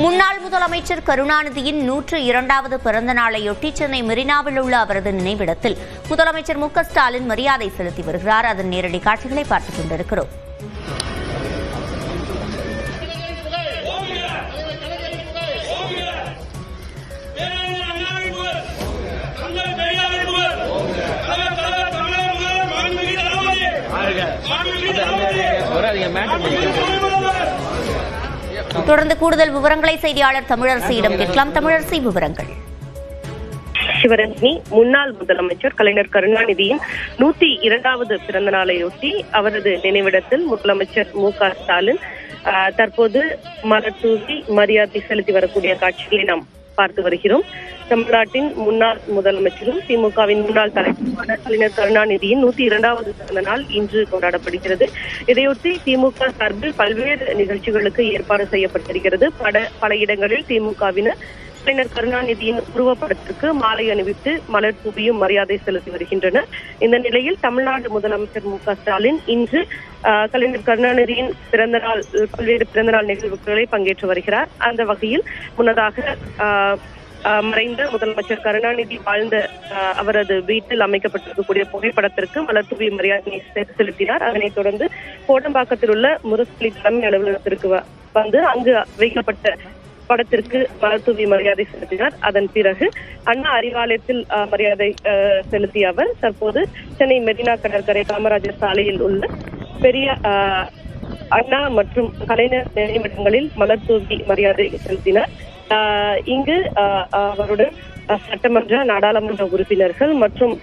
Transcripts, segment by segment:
முன்னாள் முதலமைச்சர் கருணாநிதியின் 102வது பிறந்த நாளையொட்டி சென்னை மெரினாவில் உள்ள அவரது நினைவிடத்தில் முதலமைச்சர் மு.க.ஸ்டாலின் மரியாதை செலுத்தி வருகிறார். அதன் நேரடி காட்சிகளை பார்த்துக் கொண்டிருக்கிறோம். தொடர்ந்து கூடுதல் விவரங்களை செய்தியாளர் தமிழரசியிடம் கேட்கலாம். தமிழரசி, விவரங்கள். சிவரஞ்சனி, முன்னாள் முதலமைச்சர் கலைஞர் கருணாநிதியின் 102வது பிறந்த நாளையொட்டி அவரது நினைவிடத்தில் முதலமைச்சர் மு.க.ஸ்டாலின் தற்போது மலர் தூவி மரியாதை செலுத்தி வரக்கூடிய காட்சிகளை நாம் பார்த்து வருகிறோம். தமிழ்நாட்டின் முன்னாள் முதலமைச்சரும் திமுகவின் முன்னாள் தலைவருமான கலைஞர் கருணாநிதியின் 102வது பிறந்த நாள் இன்று கொண்டாடப்படுகிறது. இதையொட்டி திமுக சார்பில் பல்வேறு நிகழ்ச்சிகளுக்கு ஏற்பாடு செய்யப்பட்டிருக்கிறது. பல இடங்களில் திமுகவினர் கலைஞர் கருணாநிதியின் உருவப்படத்திற்கு மாலை அணிவித்து மலர் தூவியும் மரியாதை செலுத்தி வருகின்றனர். இந்த நிலையில் தமிழ்நாடு முதலமைச்சர் மு.க.ஸ்டாலின் இன்று கலைஞர் கருணாநிதியின் பிறந்தநாள் பல்வேறு பிறந்தநாள் நிகழ்வுகளை பங்கேற்று வருகிறார். அந்த வகையில் முன்னதாக மறைந்த முதலமைச்சர் கருணாநிதி வாழ்ந்த அவரது வீட்டில் அமைக்கப்பட்டிருக்கக்கூடிய புகைப்படத்திற்கு மலர் தூவி மரியாதை செலுத்தினார். அதனைத் தொடர்ந்து கோடம்பாக்கத்தில் உள்ள முரசொலி தலைமை அலுவலகத்திற்கு வந்து அங்கு வைக்கப்பட்ட படத்திற்கு மலர் தூவி மரியாதை செலுத்தினார். அதன் பிறகு அண்ணா அறிவாலயத்தில் மரியாதை செலுத்திய அவர் தற்போது சென்னை மெரினா கடற்கரை காமராஜர் சாலையில் உள்ள பெரிய அண்ணா மற்றும் கலைஞர் நினைவிடங்களில் மலர் தூவி மரியாதை செலுத்தினார். இங்கு அவருடன் சட்டமன்ற நாடாளுமன்ற உறுப்பினர்கள் மற்றும்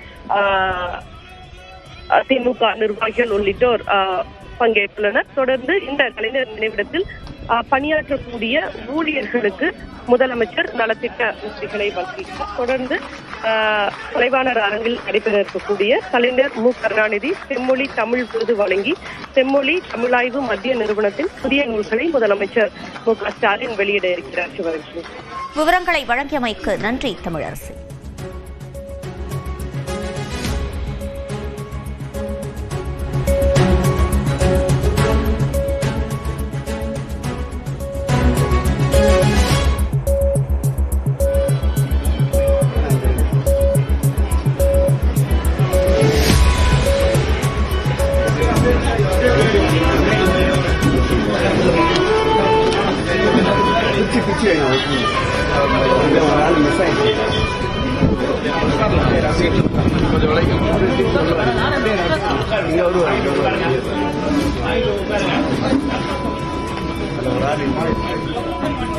திமுக நிர்வாகிகள் உள்ளிட்டோர் பங்கேற்றுள்ளனர். தொடர்ந்து இந்த கலைஞர் நினைவிடத்தில் பணியாற்றக்கூடிய ஊழியர்களுக்கு முதலமைச்சர் நலத்திட்ட உதவிகளை வழங்கினார். தொடர்ந்து கலைவாணர் அரங்கில் நடைபெற இருக்கக்கூடிய கலைஞர் மு. கருணாநிதி செம்மொழி தமிழ் விருது வழங்கி செம்மொழி தமிழாய்வு மத்திய நிறுவனத்தின் புதிய நூல்களை முதலமைச்சர் மு.க.ஸ்டாலின் வெளியிட இருக்கிறார். சிவரஞ்சனி, விவரங்களை வழங்கியமைக்கு நன்றி தமிழரசு. கொஞ்சம்